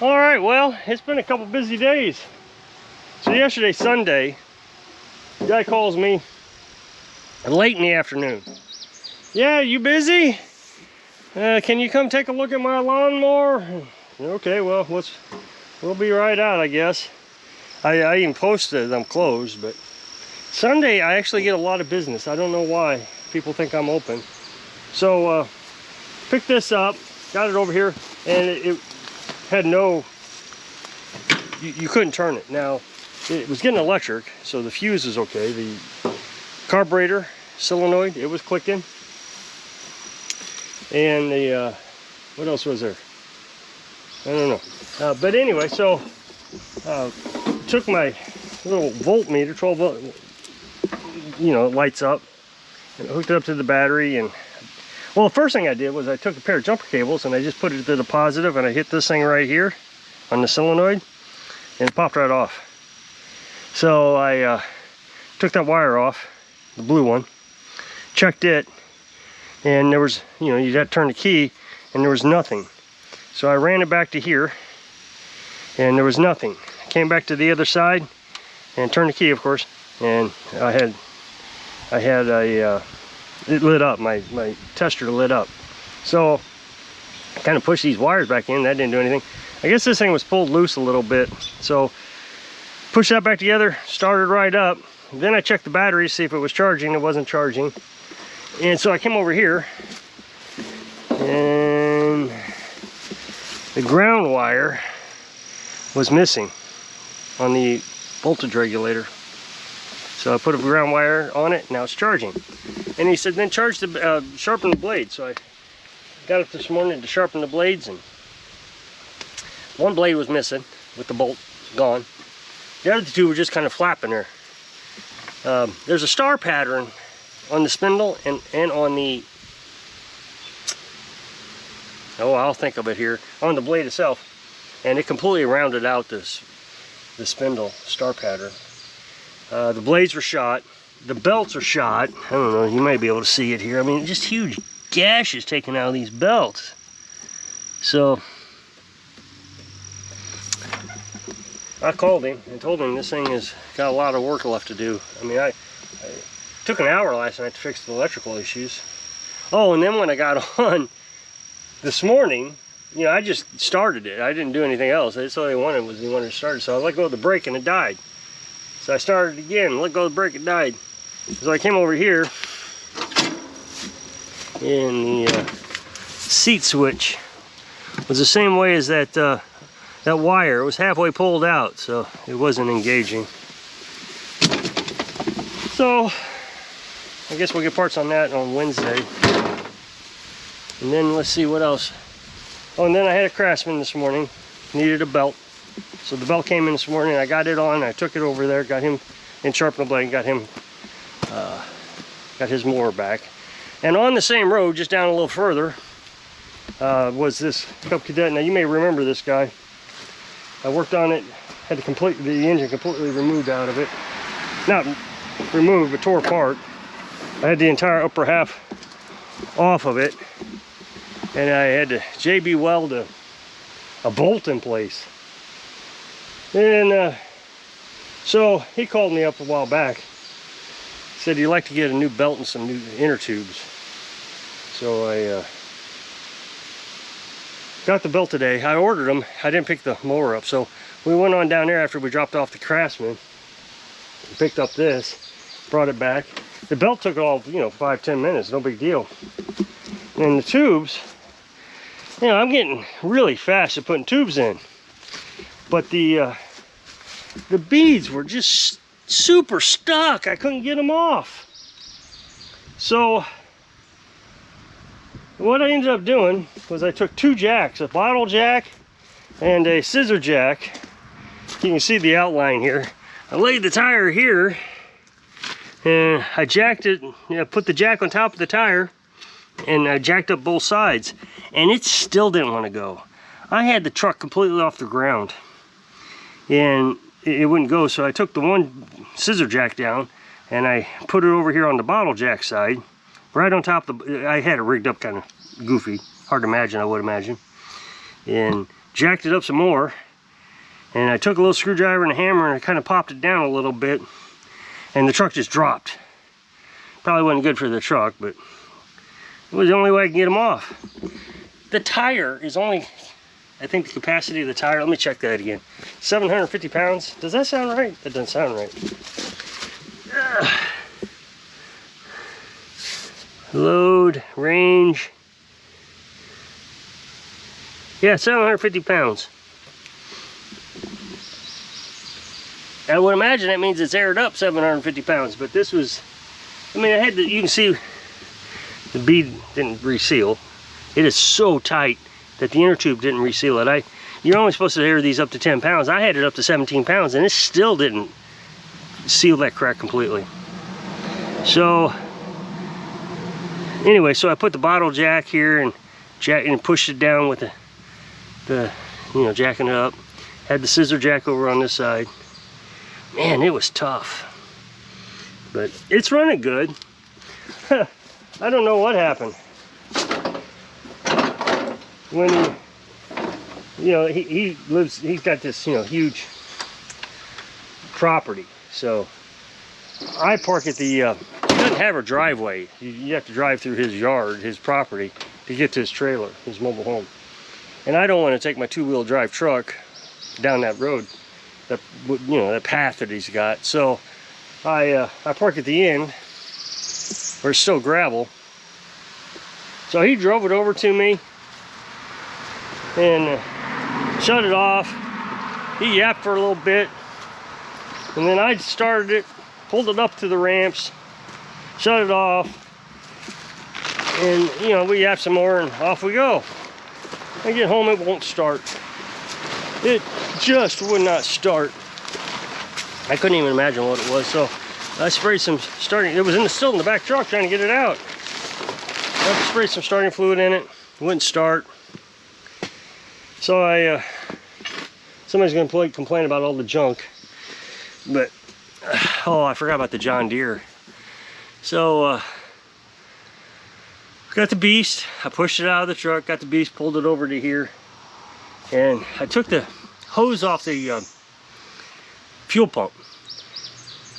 All right, well, it's been a couple busy days. So yesterday, Sunday, the guy calls me late in the afternoon. Yeah, you busy? Can you come take a look at my lawnmower? Okay, well, we'll be right out, I guess. I even posted I'm closed, but Sunday I actually get a lot of business. I don't know why. People think I'm open. So picked this up, got it over here, and it had no, you couldn't turn it. Now, it was getting electric, so the fuse is okay. The carburetor solenoid, it was clicking. And the, what else was there? I don't know. But anyway, so took my little voltmeter, 12 volt, you know, it lights up, and hooked it up to the battery. And well, the first thing I did was I took a pair of jumper cables and I just put it to the positive, and I hit this thing right here on the solenoid, and it popped right off. So I took that wire off, the blue one, checked it, and there was, you know, you'd have to turn the key, and there was nothing. So I ran it back to here, and there was nothing. Came back to the other side and turned the key, of course, and I had a it lit up, my tester lit up. So I kind of pushed these wires back in. That didn't do anything. I guess this thing was pulled loose a little bit, so pushed that back together, started right up. Then I checked the battery to see if it was charging. It wasn't charging, and so I came over here, and the ground wire was missing on the voltage regulator. So I put a ground wire on it, now it's charging. And he said, then charge the, sharpen the blade. So I got up this morning to sharpen the blades, and one blade was missing with the bolt gone. The other two were just kind of flapping there. There's a star pattern on the spindle and on the, oh, I'll think of it here, on the blade itself. And it completely rounded out the spindle star pattern. The blades were shot. The belts are shot. I don't know, you might be able to see it here. I mean, just huge gashes taken out of these belts. So I called him and told him this thing has got a lot of work left to do. I mean, I took an hour last night to fix the electrical issues. Oh, and then when I got on this morning, you know, I just started it. I didn't do anything else. That's all they wanted, was they wanted to start it. So I let go of the brake and it died. So I started again, let go of the brake, it died. So I came over here, and the seat switch was the same way as that that wire. It was halfway pulled out, so it wasn't engaging. So I guess we'll get parts on that on Wednesday. And then let's see what else. Oh, and then I had a Craftsman this morning, needed a belt. So the belt came in this morning, I got it on, I took it over there, got him in sharpen the blade, got him, got his mower back. And on the same road, just down a little further, was this Cub Cadet. Now you may remember this guy. I worked on it, had to the engine completely removed out of it. Not removed, but tore apart. I had the entire upper half off of it, and I had to JB weld a bolt in place. And so he called me up a while back, said he'd like to get a new belt and some new inner tubes. So I got the belt today. I ordered them. I didn't pick the mower up, so we went on down there after we dropped off the Craftsman, picked up this, brought it back. The belt took all, you know, 5-10 minutes, no big deal. And the tubes, you know, I'm getting really fast at putting tubes in. But the beads were just super stuck. I couldn't get them off. So what I ended up doing was I took two jacks, a bottle jack and a scissor jack. You can see the outline here. I laid the tire here, and I jacked it, you know, put the jack on top of the tire, and I jacked up both sides, and it still didn't want to go. I had the truck completely off the ground, and it wouldn't go. So I took the one scissor jack down and I put it over here on the bottle jack side, right on top of the, I had it rigged up kind of goofy, hard to imagine, I would imagine. and jacked it up some more. And I took a little screwdriver and a hammer and I kind of popped it down a little bit, and the truck just dropped. Probably wasn't good for the truck, but it was the only way I could get them off. The tire is only, I think the capacity of the tire, let me check that again, 750 pounds. Does that sound right? That doesn't sound right. Load, range. Yeah, 750 pounds. I would imagine that means it's aired up 750 pounds, but this was, I mean, I had to, you can see the bead didn't reseal. It is so tight that the inner tube didn't reseal it. You're only supposed to air these up to 10 pounds. I had it up to 17 pounds and it still didn't seal that crack completely. So anyway, so I put the bottle jack here and pushed it down with the you know, jacking it up. Had the scissor jack over on this side. Man, it was tough, but it's running good. I don't know what happened when you know, he's got this, you know, huge property. So I park at the, he doesn't have a driveway. You have to drive through his yard, his property, to get to his trailer, his mobile home. And I don't want to take my two-wheel drive truck down that road, that, you know, that path that he's got. So I park at the end where it's still gravel. So he drove it over to me and shut it off. He yapped for a little bit, and then I started it, pulled it up to the ramps, shut it off, and you know, we yapped some more and off we go. I get home, it won't start. It just would not start. I couldn't even imagine what it was. So I sprayed some starting, it was still in the back truck trying to get it out. I sprayed some starting fluid in it, wouldn't start. So somebody's gonna complain about all the junk, but oh, I forgot about the John Deere. So got the beast, I pushed it out of the truck, got the beast, pulled it over to here, and I took the hose off the fuel pump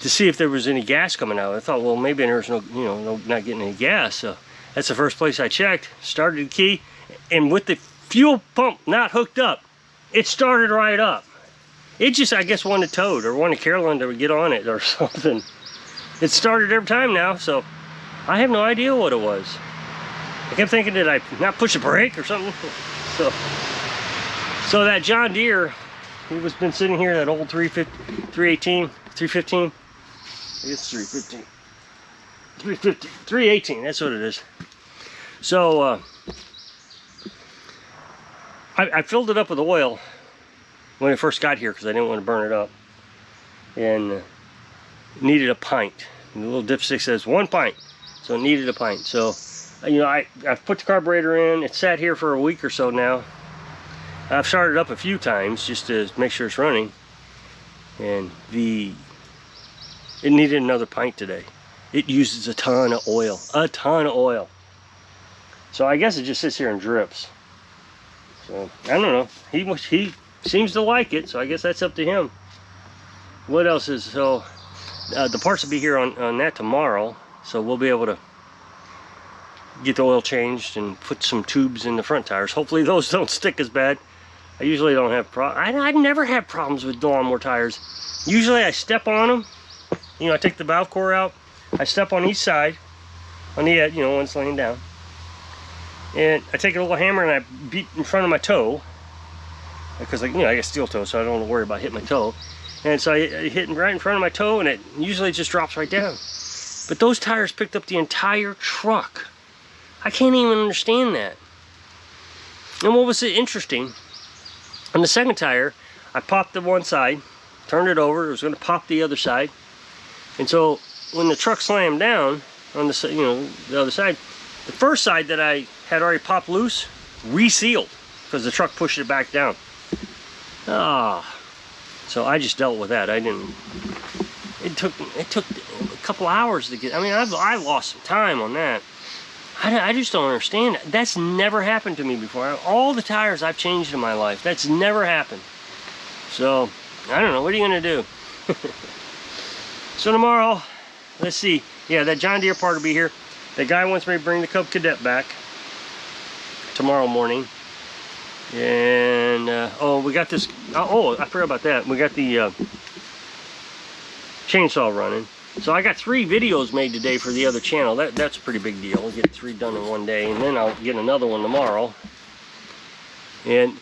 to see if there was any gas coming out. I thought, well, maybe there's no, you know, not getting any gas. So that's the first place I checked, started the key, and with the fuel pump not hooked up, it started right up. It just, I guess, wanted towed or wanted Carolyn to get on it or something. It started every time now, so I have no idea what it was. I kept thinking, did I not push a brake or something? So that John Deere, he was been sitting here, that old 315, I guess 315, 318, that's what it is. So I filled it up with oil when I first got here because I didn't want to burn it up, and needed a pint. And the little dipstick says 1 pint, so it needed a pint. So you know, I've put the carburetor in. It's sat here for a week or so now. I've started up a few times just to make sure it's running, and it needed another pint today. It uses a ton of oil, so I guess it just sits here and drips. So I don't know, he seems to like it, so I guess that's up to him. What else is, so the parts will be here on that tomorrow, so we'll be able to get the oil changed and put some tubes in the front tires. Hopefully those don't stick as bad. I usually don't have problems. I never have problems with lawnmower tires. Usually I step on them. You know, I take the valve core out. I step on each side, on the edge, you know, when it's laying down. And I take a little hammer and I beat in front of my toe, because, like, you know, I got steel toe, so I don't want to worry about hitting my toe. And so I hit right in front of my toe, and it usually just drops right down. But those tires picked up the entire truck. I can't even understand that. And what was interesting, on the second tire, I popped the one side, turned it over, it was going to pop the other side. And so when the truck slammed down on the, you know, the other side, the first side that I had already popped loose resealed because the truck pushed it back down. So I just dealt with that. I didn't. It took a couple hours to get. I mean, I lost some time on that. I just don't understand. That's never happened to me before. All the tires I've changed in my life, that's never happened. So, I don't know. What are you going to do? So tomorrow, let's see. Yeah, that John Deere part will be here. The guy wants me to bring the Cub Cadet back tomorrow morning. And, oh, we got this. Oh, I forgot about that. We got the chainsaw running. So I got 3 videos made today for the other channel. That's a pretty big deal. I'll get 3 done in one day, and then I'll get another one tomorrow. And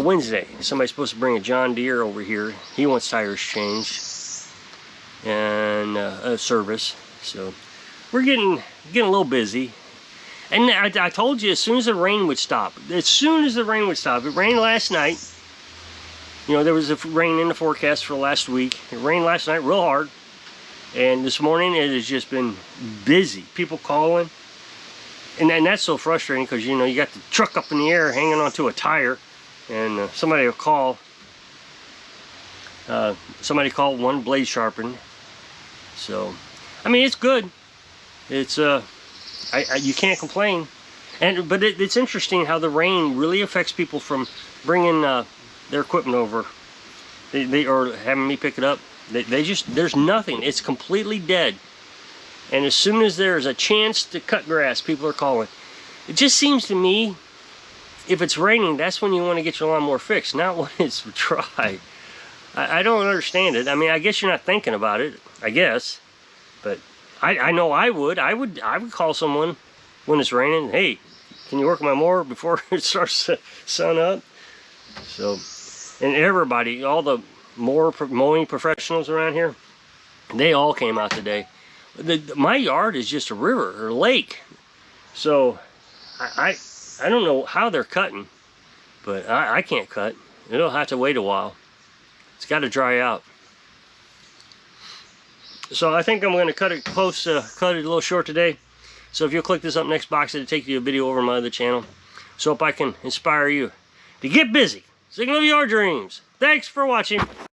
Wednesday, somebody's supposed to bring a John Deere over here. He wants tires changed and a service. So we're getting a little busy. And I told you, as soon as the rain would stop. As soon as the rain would stop. It rained last night. You know, there was a rain in the forecast for last week. It rained last night real hard. And this morning it has just been busy. People calling. And that's so frustrating because, you know, you got the truck up in the air hanging onto a tire. And somebody will call. Somebody called, one blade sharpened. So, I mean, it's good. It's, you can't complain. But it's interesting how the rain really affects people from bringing their equipment over. They or having me pick it up. They just, there's nothing. It's completely dead. And as soon as there's a chance to cut grass, people are calling. It just seems to me, if it's raining, that's when you want to get your lawnmower fixed, not when it's dry. I don't understand it. I mean, I guess you're not thinking about it, I guess. But I know I would call someone when it's raining. Hey, can you work my mower before it starts to sun up? So, and everybody, all the mowing professionals around here, they all came out today. My yard is just a river or lake, so I don't know how they're cutting, but I can't cut. It'll have to wait a while. It's got to dry out. So I think I'm going to cut it close, cut it a little short today. So if you'll click this up next box, it'll take you a video over my other channel. So if I can inspire you to get busy, signal your dreams. Thanks for watching.